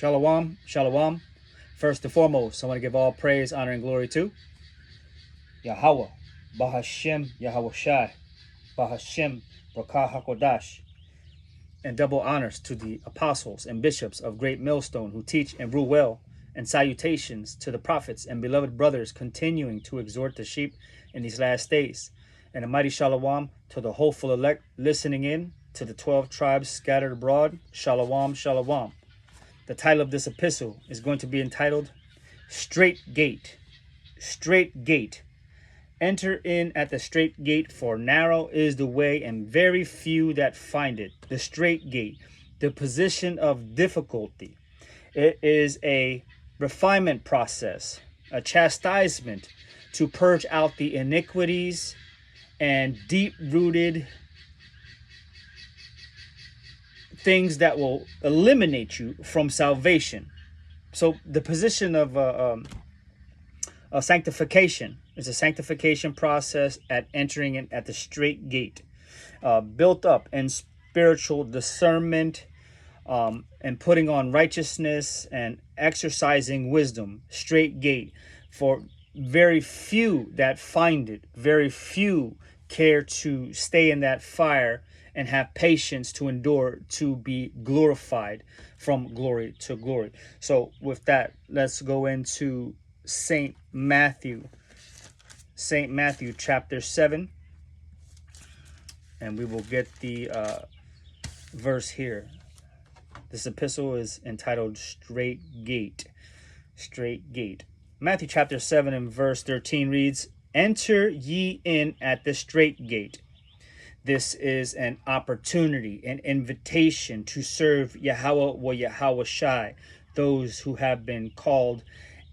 Shalom, shalom. First and foremost, I want to give all praise, honor, and glory to Yahweh, Bahashem, Yahweh Shai, Bahashem, Rakah HaKodash, and double honors to the apostles and bishops of Great Millstone who teach and rule well, and salutations to the prophets and beloved brothers continuing to exhort the sheep in these last days. And a mighty shalom to the hopeful elect listening in, to the 12 tribes scattered abroad. Shalom, shalom. The title of this epistle is going to be entitled Straight Gate. Straight Gate. Enter in at the straight gate, for narrow is the way and very few that find it. The straight gate, the position of difficulty. It is a refinement process, a chastisement to purge out the iniquities and deep-rooted things that will eliminate you from salvation. So the position of sanctification is a sanctification process at entering in at the straight gate, built up in spiritual discernment and putting on righteousness and exercising wisdom. Straight gate, for very few that find it, very few care to stay in that fire and have patience to endure to be glorified from glory to glory. So with that, let's go into St. Matthew chapter 7, and we will get the verse here. This epistle is entitled Straight Gate. Straight Gate. Matthew chapter 7 and verse 13 reads, "Enter ye in at the straight gate." This is an opportunity, an invitation to serve Yahweh or Yahweh Shai, those who have been called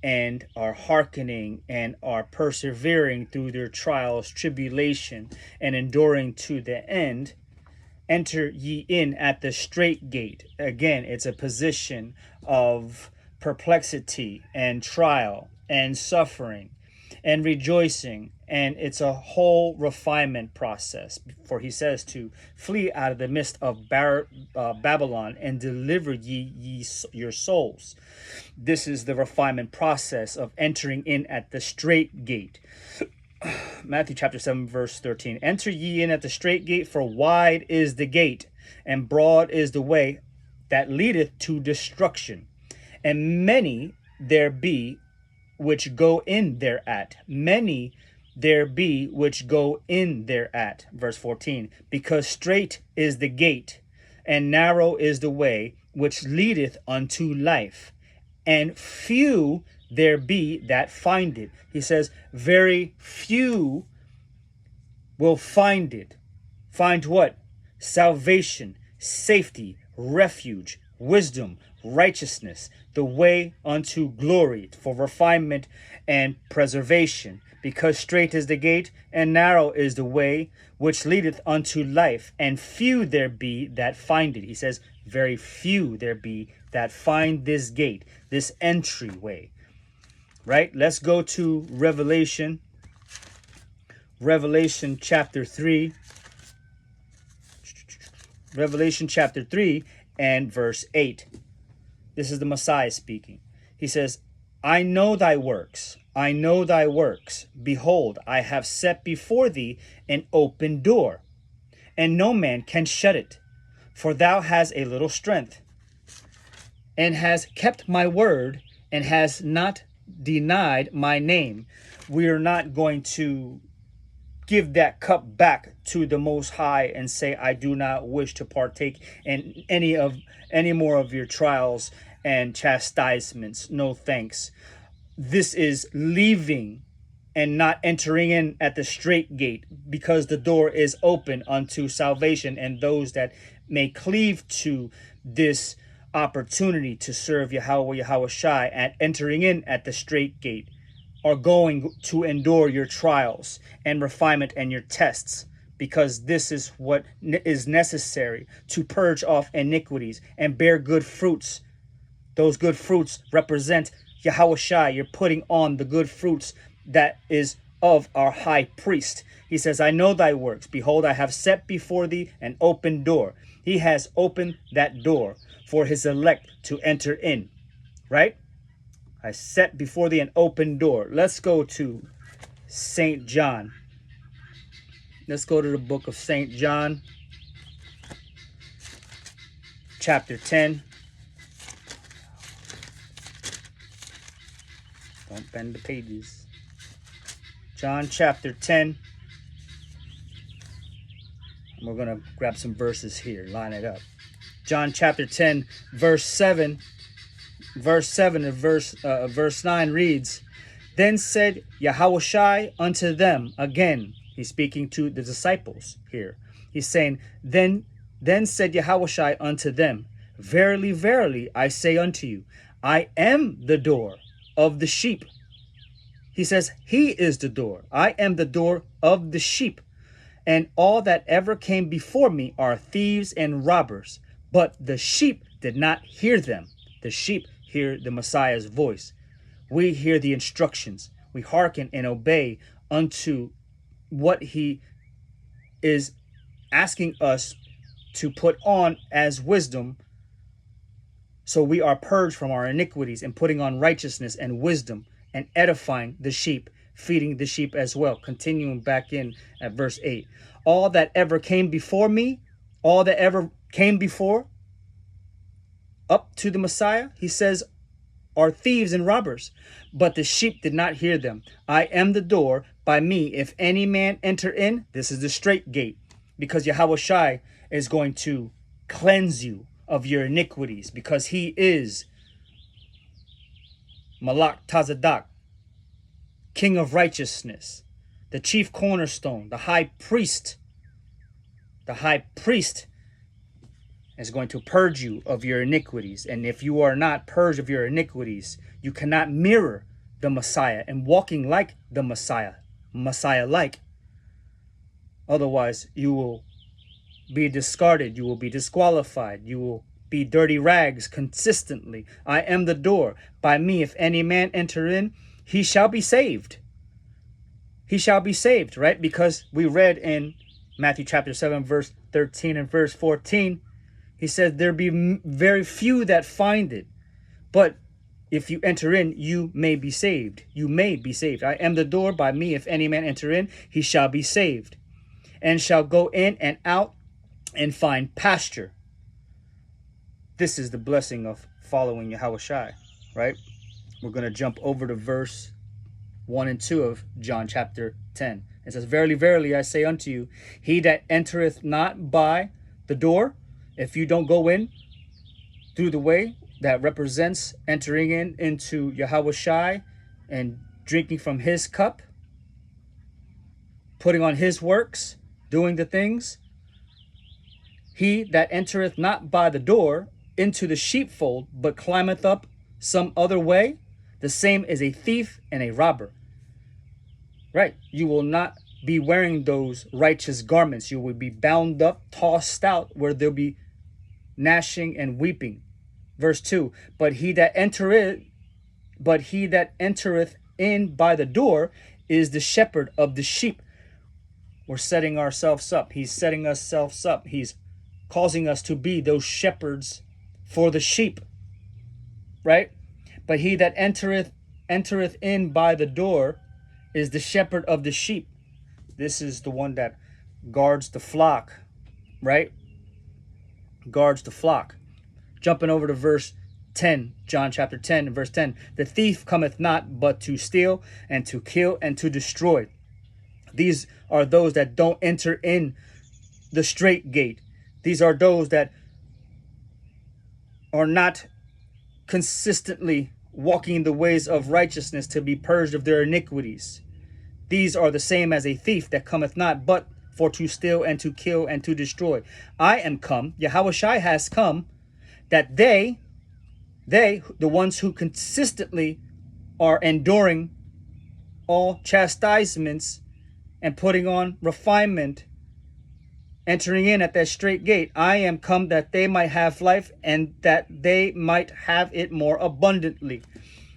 and are hearkening and are persevering through their trials, tribulation, and enduring to the end. Enter ye in at the straight gate. Again, it's a position of perplexity and trial and suffering and rejoicing, and it's a whole refinement process. For he says to flee out of the midst of Babylon and deliver ye your souls. This is the refinement process of entering in at the straight gate. Matthew chapter 7 verse 13, "Enter ye in at the straight gate, for wide is the gate, and broad is the way that leadeth to destruction, and many there be which go in thereat. Many there be which go in thereat." Verse 14, "Because straight is the gate, and narrow is the way which leadeth unto life, and few there be that find it." He says, very few will find it. Find what? Salvation, safety, refuge, wisdom, righteousness, the way unto glory, for refinement and preservation. Because straight is the gate, and narrow is the way which leadeth unto life, and few there be that find it. He says, very few there be that find this gate, this entryway. Right? Let's go to Revelation chapter 3. Revelation chapter 3 and verse 8. This is the Messiah speaking. He says, "I know thy works. I know thy works. Behold, I have set before thee an open door, and no man can shut it. For thou hast a little strength, and has kept my word, and has not denied my name." We are not going to give that cup back to the Most High and say, "I do not wish to partake in any more of your trials and chastisements. No thanks." This is leaving and not entering in at the straight gate, because the door is open unto salvation, and those that may cleave to this opportunity to serve Yahweh Yahweh Shai at entering in at the straight gate are going to endure your trials and refinement and your tests, because this is what is necessary to purge off iniquities and bear good fruits. Those good fruits represent Yahweh Shai. You're putting on the good fruits that is of our high priest. He says, "I know thy works. Behold, I have set before thee an open door." He has opened that door for his elect to enter in. right? I set before thee an open door. Let's go to St. John. Let's go to the book of St. John, chapter 10. Don't bend the pages. John chapter 10. And we're going to grab some verses here, line it up. John chapter 10, verse 7. Verse 7 and verse 9 reads, Then said Yahushua unto them, again, he's speaking to the disciples here. He's saying, Then said Yahushua unto them, Verily, verily, I say unto you, I am the door of the sheep. He says, He is the door. I am the door of the sheep. And all that ever came before me are thieves and robbers. But the sheep did not hear them. The sheep hear the Messiah's voice. We hear the instructions. We hearken and obey unto what he is asking us to put on as wisdom. So we are purged from our iniquities and putting on righteousness and wisdom and edifying the sheep, feeding the sheep as well. Continuing back in at verse 8. All that ever came before me, all that ever came before, up to the Messiah, he says, are thieves and robbers, but the sheep did not hear them. I am the door. By me, if any man enter in, this is the straight gate, because Yahushua is going to cleanse you of your iniquities, because he is Malak Tazadak, King of righteousness, the chief cornerstone, the high priest. The high priest is going to purge you of your iniquities. And if you are not purged of your iniquities, you cannot mirror the Messiah and walking like the Messiah, Messiah-like. Otherwise, you will be discarded. You will be disqualified. You will be dirty rags consistently. I am the door. By me, if any man enter in, he shall be saved. He shall be saved, right? Because we read in Matthew chapter 7, verse 13 and verse 14, he said, there be very few that find it. But if you enter in, you may be saved. You may be saved. I am the door. By me, if any man enter in, he shall be saved, and shall go in and out and find pasture. This is the blessing of following Yahushua, right? We're going to jump over to verse 1 and 2 of John chapter 10. It says, Verily, verily, I say unto you, he that entereth not by the door, if you don't go in through the way that represents entering into Yahushua and drinking from his cup, putting on his works, doing the things, he that entereth not by the door into the sheepfold, but climbeth up some other way, the same is a thief and a robber. Right? You will not be wearing those righteous garments. You will be bound up, tossed out, where there'll be gnashing and weeping. Verse 2, but he that entereth in by the door is the shepherd of the sheep. We're setting ourselves up. He's setting ourselves up. He's causing us to be those shepherds for the sheep. Right? But he that entereth in by the door is the shepherd of the sheep. This is the one that guards the flock, right? Guards the flock. Jumping over to verse 10, John chapter 10 and verse 10. The thief cometh not but to steal and to kill and to destroy. These are those that don't enter in the straight gate. These are those that are not consistently walking the ways of righteousness to be purged of their iniquities. These are the same as a thief that cometh not but for to steal and to kill and to destroy. I am come, Yahushua has come, that they, the ones who consistently are enduring all chastisements and putting on refinement, entering in at that straight gate, I am come that they might have life and that they might have it more abundantly.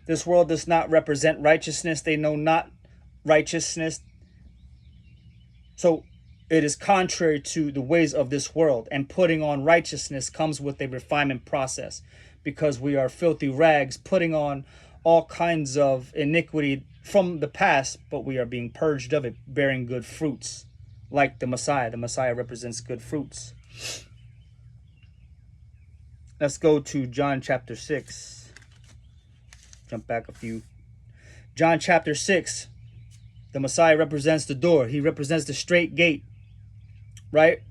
This world does not represent righteousness. They know not righteousness. So it is contrary to the ways of this world, and putting on righteousness comes with a refinement process. because we are filthy rags, putting on all kinds of iniquity from the past, but we are being purged of it, bearing good fruits, like the Messiah. The Messiah represents good fruits. Let's go to John chapter 6. Jump back a few. John chapter 6. The Messiah represents the door. He represents the straight gate, right?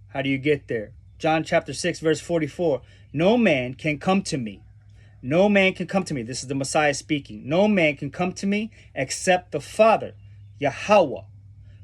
How do you get there? John chapter 6, verse 44. No man can come to me. No man can come to me. This is the Messiah speaking. No man can come to me except the Father, Yahweh,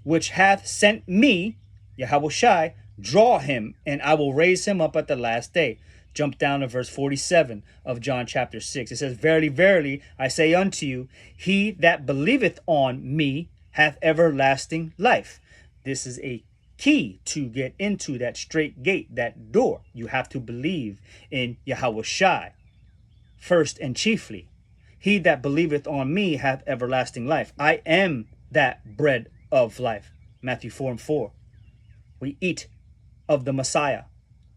which hath sent me, Yahweh Shai, draw him, and I will raise him up at the last day. Jump down to verse 47 of John chapter 6. It says, Verily, verily, I say unto you, he that believeth on me hath everlasting life. This is a key to get into that straight gate, that door. You have to believe in Yahweh Shai first and chiefly. He that believeth on me hath everlasting life. I am that bread of life. Matthew 4:4. We eat of the Messiah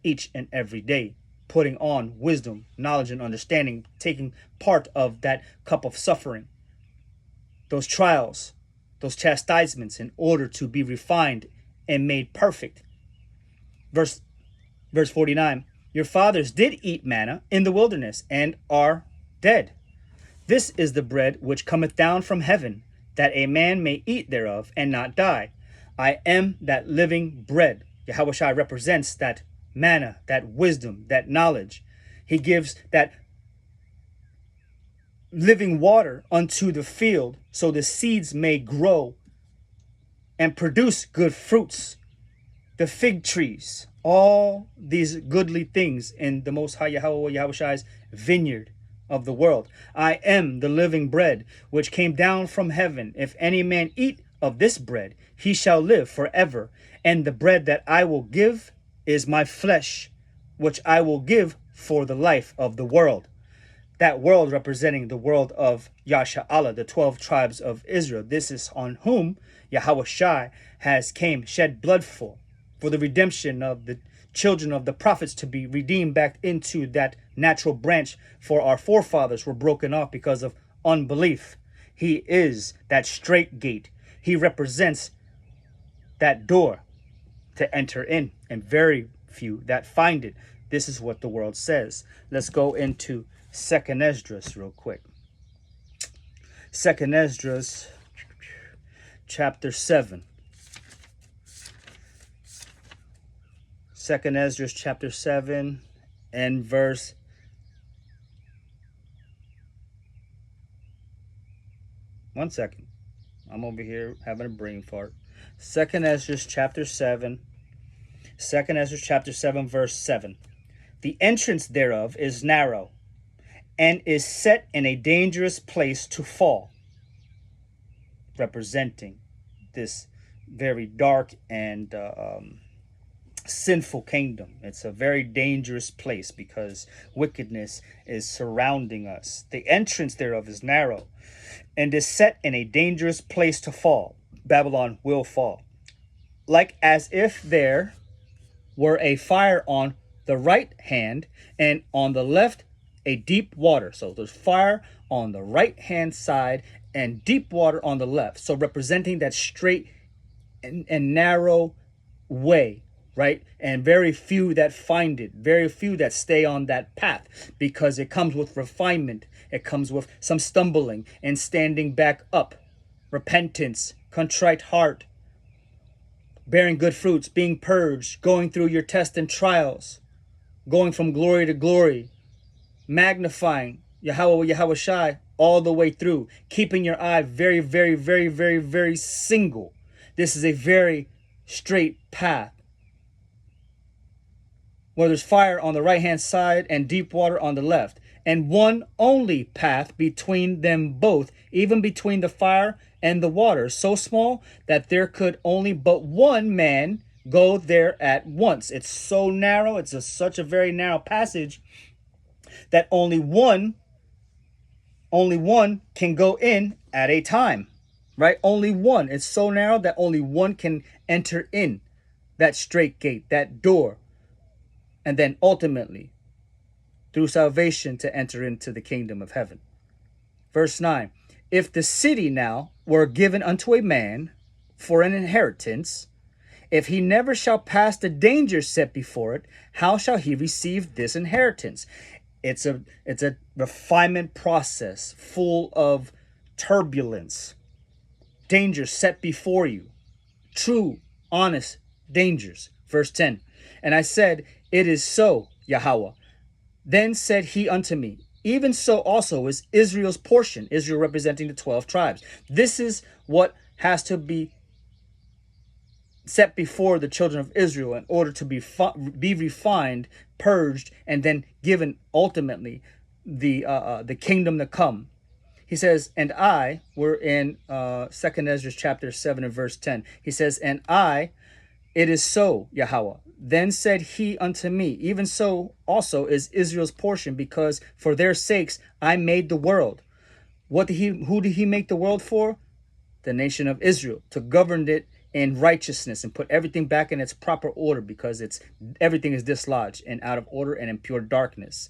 each and every day, putting on wisdom, knowledge, and understanding, taking part of that cup of suffering, those trials, those chastisements, in order to be refined and made perfect. Verse 49. Your fathers did eat manna in the wilderness and are dead. This is the bread which cometh down from heaven, that a man may eat thereof and not die. I am that living bread. Yahweh Shai represents that manna, that wisdom, that knowledge. He gives that living water unto the field so the seeds may grow and produce good fruits. The fig trees, all these goodly things in the Most High Yahweh Shai's vineyard of the world. I am the living bread which came down from heaven. If any man eat of this bread, he shall live forever. And the bread that I will give is my flesh, which I will give for the life of the world. That world representing the world of Yasha Allah, the 12 tribes of Israel. This is on whom Yahweh Shai has came, shed blood for the redemption of the children of the prophets to be redeemed back into that natural branch, for our forefathers were broken off because of unbelief. He is that straight gate. He represents that door to enter in, and very few that find it. This is what the world says. Let's go into 2nd Esdras real quick. 2nd Esdras chapter 7. 2nd Esdras chapter 7 and verse 1 second. I'm over here having a brain fart. 2nd Esdras chapter 7. 2nd Esdras chapter 7 verse 7. The entrance thereof is narrow, and is set in a dangerous place to fall, representing this very dark and sinful kingdom. It's a very dangerous place because wickedness is surrounding us. The entrance thereof is narrow, and is set in a dangerous place to fall. Babylon will fall. Like as if there were a fire on the right hand, and on the left a deep water. So there's fire on the right hand side and deep water on the left. So representing that straight and narrow way, right? And very few that find it, very few that stay on that path, because it comes with refinement. It comes with some stumbling and standing back up, repentance, contrite heart, bearing good fruits, being purged, going through your tests and trials, going from glory to glory, magnifying Yahweh Shai all the way through, keeping your eye very, very, very, very, very single. This is a very straight path, where there's fire on the right hand side and deep water on the left, and one only path between them both, even between the fire and the water, so small that there could only but one man go there at once. It's so narrow, it's such a very narrow passage that only one can go in at a time, right? Only one. It's so narrow that only one can enter in that straight gate, that door. And then ultimately, through salvation to enter into the kingdom of heaven. Verse 9, if the city now were given unto a man for an inheritance, if he never shall pass the danger set before it, how shall he receive this inheritance? It's a refinement process full of turbulence, danger set before you, true, honest dangers. Verse 10, and I said, it is so, Yahweh. Then said he unto me, even so also is Israel's portion, Israel representing the 12 tribes. This is what has to be set before the children of Israel in order to be refined, purged, and then given ultimately the kingdom to come. He says, and I, we're in 2nd Ezra chapter 7 and verse 10. He says, and I, it is so, Yahweh. Then said he unto me, even so also is Israel's portion, because for their sakes I made the world. Who did he make the world for? The nation of Israel, to govern it in righteousness and put everything back in its proper order, because everything is dislodged and out of order and in pure darkness.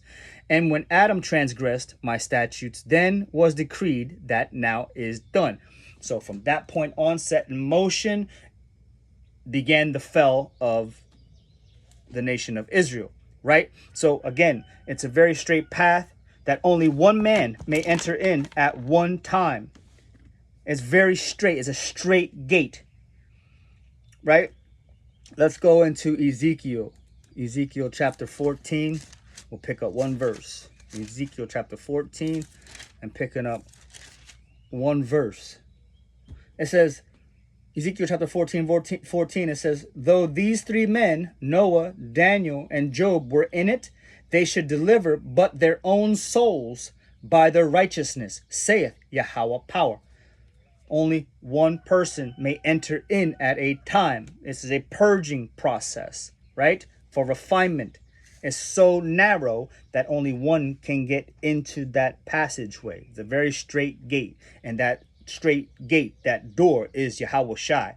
And when Adam transgressed my statutes, then was decreed that now is done. So from that point on, set in motion, began the fall of the nation of Israel, right? So again, it's a very straight path that only one man may enter in at one time. It's very straight. It's a straight gate, right? Let's go into Ezekiel. Ezekiel chapter 14. We'll pick up one verse. Ezekiel chapter 14 and picking up one verse. It says, Ezekiel chapter 14, it says, though these three men, Noah, Daniel, and Job, were in it, they should deliver but their own souls by their righteousness, saith Yahweh power. Only one person may enter in at a time. This is a purging process, right? For refinement. It's so narrow that only one can get into that passageway. It's a very straight gate, and that straight gate, that door, is Yahweh Shai.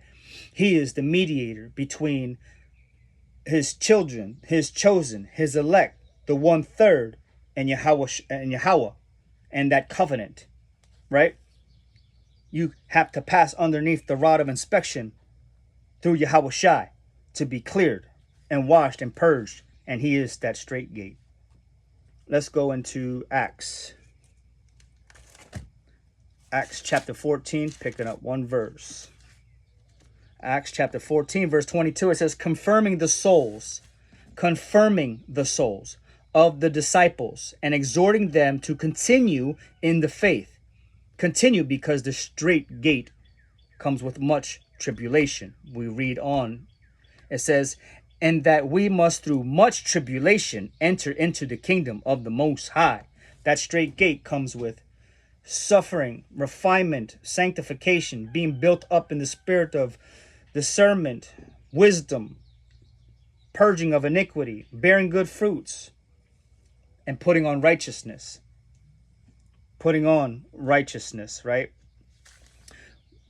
He is the mediator between his children, his chosen, his elect, the 1/3, and Yahweh and that covenant, right? You have to pass underneath the rod of inspection through Yahweh Shai to be cleared and washed and purged, and he is that straight gate. Let's go into Acts. Acts chapter 14, picking up one verse. Acts chapter 14, verse 22, it says, confirming the souls of the disciples and exhorting them to continue in the faith. Continue, because the straight gate comes with much tribulation. We read on. It says, and that we must through much tribulation enter into the kingdom of the Most High. That straight gate comes with suffering, refinement, sanctification, being built up in the spirit of discernment, wisdom, purging of iniquity, bearing good fruits, and putting on righteousness. Putting on righteousness, right?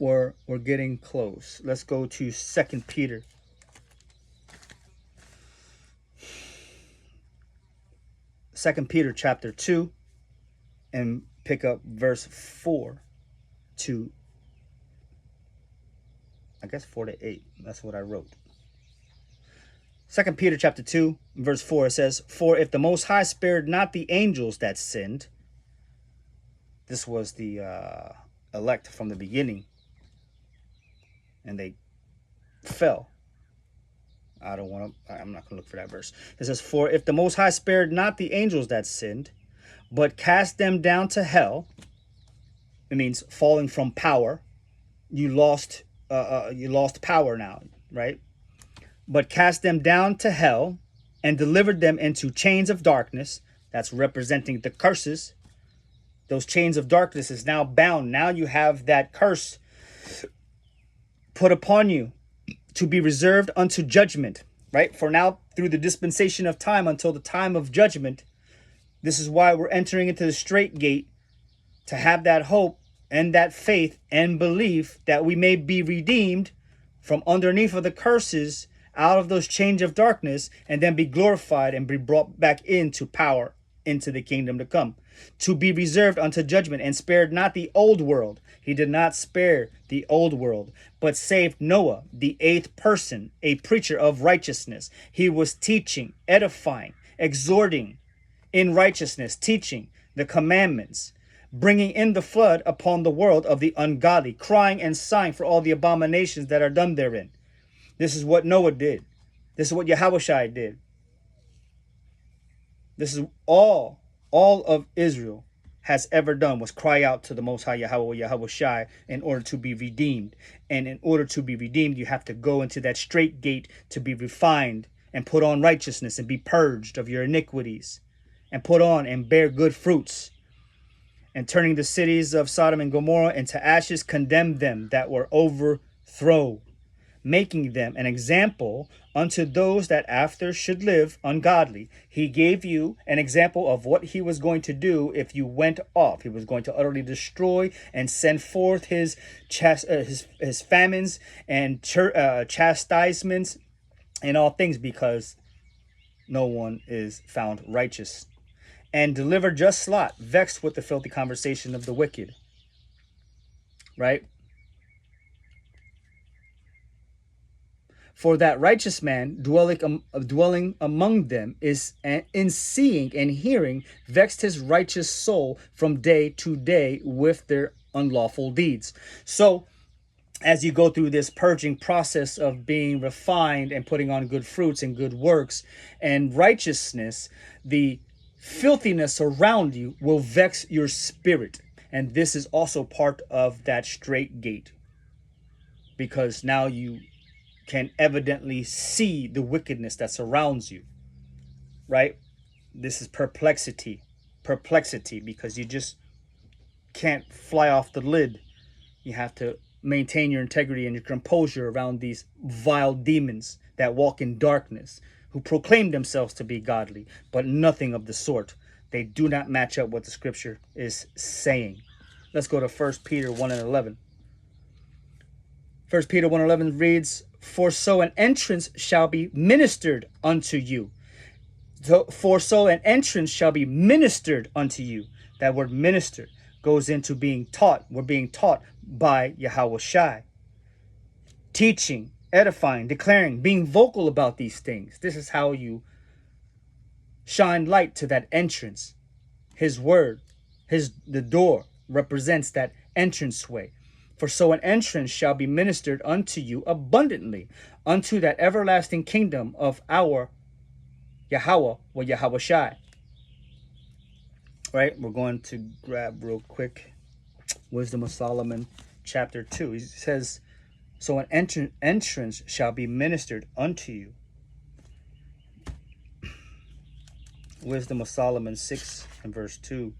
We're getting close. Let's go to 2 Peter. 2 Peter chapter 2 and pick up verse 4 to, I guess, 4 to 8. That's what I wrote. 2 Peter chapter 2, verse 4, it says, for if the Most High spared not the angels that sinned, this was the elect from the beginning, and they fell. I'm not going to look for that verse. It says, for if the Most High spared not the angels that sinned, but cast them down to hell, it means falling from power. You lost power now, right? But cast them down to hell and delivered them into chains of darkness. That's representing the curses. Those chains of darkness is now bound. Now you have that curse put upon you to be reserved unto judgment, right? For now, through the dispensation of time until the time of judgment. This is why we're entering into the straight gate, to have that hope and that faith and belief that we may be redeemed from underneath of the curses, out of those chains of darkness, and then be glorified and be brought back into power into the kingdom to come, to be reserved unto judgment, and spared not the old world. He did not spare the old world, but saved Noah, the eighth person, a preacher of righteousness. He was teaching, edifying, exhorting in righteousness, teaching the commandments, bringing in the flood upon the world of the ungodly, crying and sighing for all the abominations that are done therein. This is what Noah did. This is what Yahushua did. This is all of Israel has ever done, was cry out to the Most High Yahushua in order to be redeemed. And in order to be redeemed, you have to go into that straight gate to be refined and put on righteousness and be purged of your iniquities and put on and bear good fruits. And turning the cities of Sodom and Gomorrah into ashes, condemned them that were overthrown, making them an example unto those that after should live ungodly. He gave you an example of what he was going to do if you went off. He was going to utterly destroy and send forth his famines and chastisements and all things, because no one is found righteous. And deliver just Lot, vexed with the filthy conversation of the wicked. Right? For that righteous man dwelling among them is in seeing and hearing vexed his righteous soul from day to day with their unlawful deeds. So as you go through this purging process of being refined and putting on good fruits and good works and righteousness, the filthiness around you will vex your spirit. And this is also part of that straight gate, because now you can evidently see the wickedness that surrounds you, right? This is perplexity, because you just can't fly off the lid. You have to maintain your integrity and your composure around these vile demons that walk in darkness, who proclaim themselves to be godly, but nothing of the sort. They do not match up what the scripture is saying. Let's go to 1 Peter 1 and 11. 1 Peter 1 and 11 reads, for so an entrance shall be ministered unto you. For so an entrance shall be ministered unto you. That word minister goes into being taught. We're being taught by Yahushua. Teaching, edifying, declaring, being vocal about these things. This is how you shine light to that entrance. His word, the door represents that entranceway. For so an entrance shall be ministered unto you abundantly, unto that everlasting kingdom of our Yahweh or Yahushua. Right? We're going to grab real quick Wisdom of Solomon chapter 2. He says, so an entrance shall be ministered unto you. Wisdom of Solomon 6 and verse 2.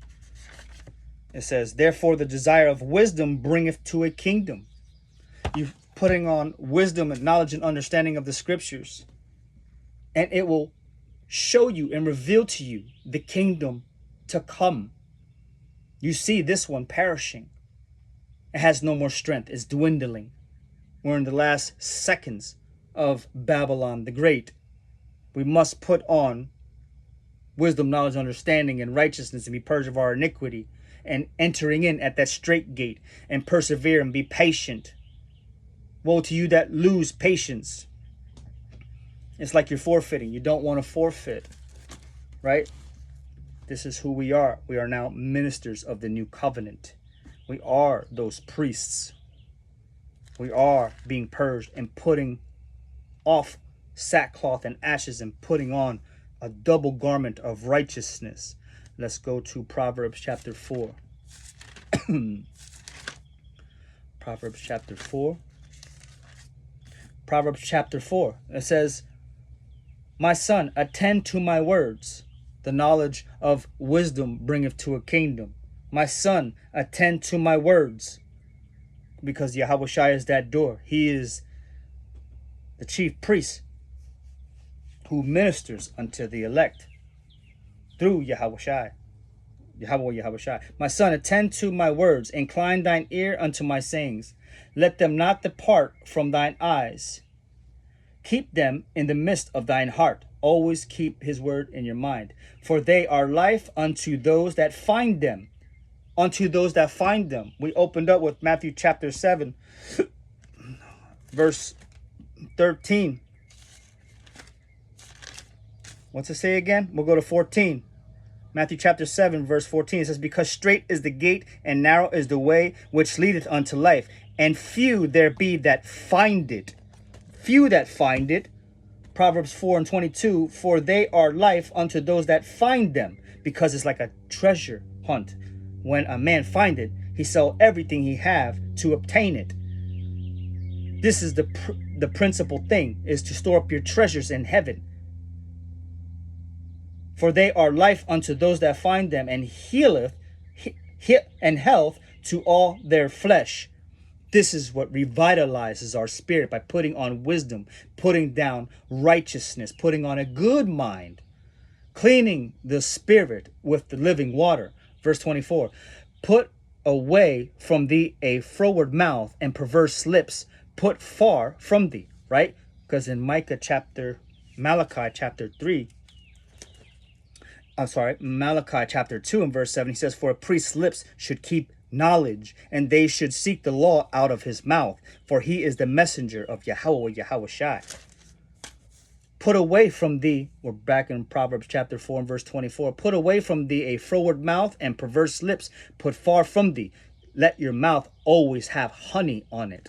It says, therefore the desire of wisdom bringeth to a kingdom. You're putting on wisdom and knowledge and understanding of the scriptures, and it will show you and reveal to you the kingdom to come. You see this one perishing. It has no more strength. It's dwindling. We're in the last seconds of Babylon the Great. We must put on wisdom, knowledge, understanding, and righteousness, and be purged of our iniquity, and entering in at that straight gate, and persevere and be patient. Woe to you that lose patience. It's like you're forfeiting. You don't want to forfeit, right? This is who we are. We are now ministers of the new covenant. We are those priests. We are being purged and putting off sackcloth and ashes and putting on a double garment of righteousness. Let's go to Proverbs chapter 4. Proverbs chapter 4. Proverbs chapter 4. It says, my son, attend to my words. The knowledge of wisdom bringeth to a kingdom. My son, attend to my words. Because Yahushua is that door. He is the chief priest who ministers unto the elect through Yahushua. Yahushua. My son, attend to my words. Incline thine ear unto my sayings. Let them not depart from thine eyes. Keep them in the midst of thine heart. Always keep his word in your mind. For they are life unto those that find them. Unto those that find them. We opened up with Matthew chapter 7, verse 13. What's it say again? We'll go to 14. Matthew chapter 7, verse 14. It says, because strait is the gate, and narrow is the way which leadeth unto life, and few there be that find it. Few that find it. Proverbs 4:22, for they are life unto those that find them, because it's like a treasure hunt. When a man find it, he sell everything he have to obtain it. This is the principal thing, is to store up your treasures in heaven. For they are life unto those that find them, and healeth and health to all their flesh. This is what revitalizes our spirit, by putting on wisdom, putting down righteousness, putting on a good mind, cleaning the spirit with the living water. Verse 24, put away from thee a froward mouth and perverse lips, put far from thee, right? Because in Malachi chapter 2 and verse 7, he says, for a priest's lips should keep knowledge, and they should seek the law out of his mouth, for he is the messenger of Yahweh, Yahweh Shai. Put away from thee, we're back in Proverbs chapter 4 and verse 24, put away from thee a froward mouth and perverse lips, put far from thee. Let your mouth always have honey on it.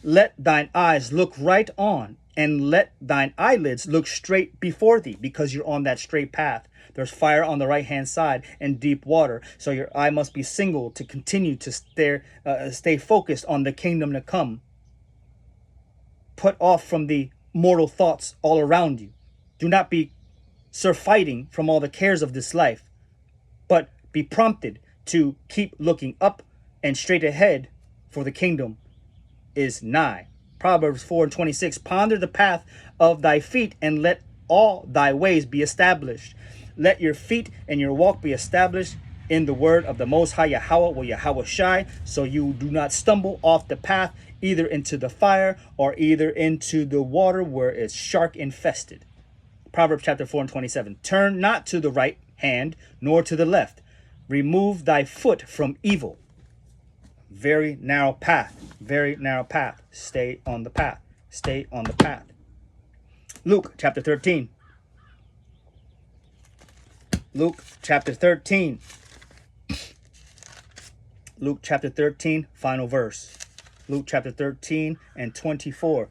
Let thine eyes look right on, and let thine eyelids look straight before thee, because you're on that straight path. There's fire on the right-hand side and deep water. So your eye must be single to continue to stay focused on the kingdom to come. Put off from the mortal thoughts all around you. Do not be surfeiting from all the cares of this life, but be prompted to keep looking up and straight ahead, for the kingdom is nigh. Proverbs 4:26, ponder the path of thy feet, and let all thy ways be established. Let your feet and your walk be established in the word of the Most High Yahweh, or Yahweh Shai, so you do not stumble off the path, either into the fire or either into the water where it's shark infested. Proverbs chapter 4:27, turn not to the right hand nor to the left. Remove thy foot from evil. Very narrow path, very narrow path. Stay on the path, stay on the path. Luke chapter 13. Luke chapter 13. Luke chapter 13, final verse. Luke chapter 13 and 24,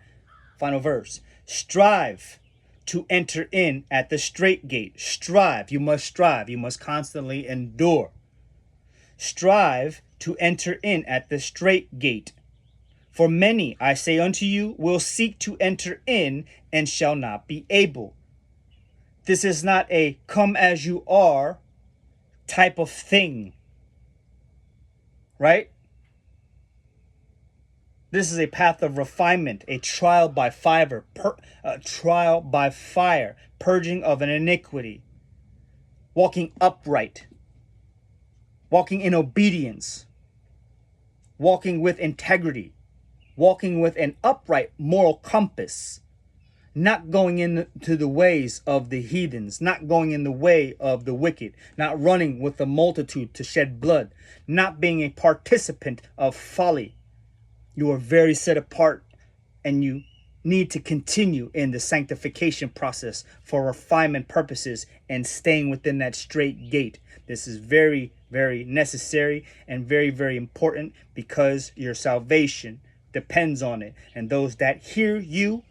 final verse. Strive to enter in at the strait gate. Strive, you must strive. You must constantly endure. Strive to enter in at the strait gate. For many, I say unto you, will seek to enter in and shall not be able. This is not a come as you are type of thing, right? This is a path of refinement, a trial by fire, purging of an iniquity, walking upright, walking in obedience, walking with integrity, walking with an upright moral compass, not going into the ways of the heathens, not going in the way of the wicked, not running with the multitude to shed blood, not being a participant of folly. You are very set apart, and you need to continue in the sanctification process for refinement purposes and staying within that straight gate. This is very, very necessary and very, very important, because your salvation depends on it. And those that hear you,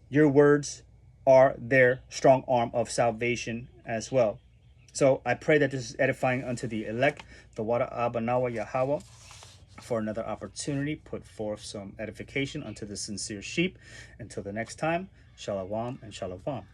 your words are their strong arm of salvation as well. So I pray that this is edifying unto the elect, the Wada Abanawa Yahweh, for another opportunity, put forth some edification unto the sincere sheep. Until the next time, shalom and shalom.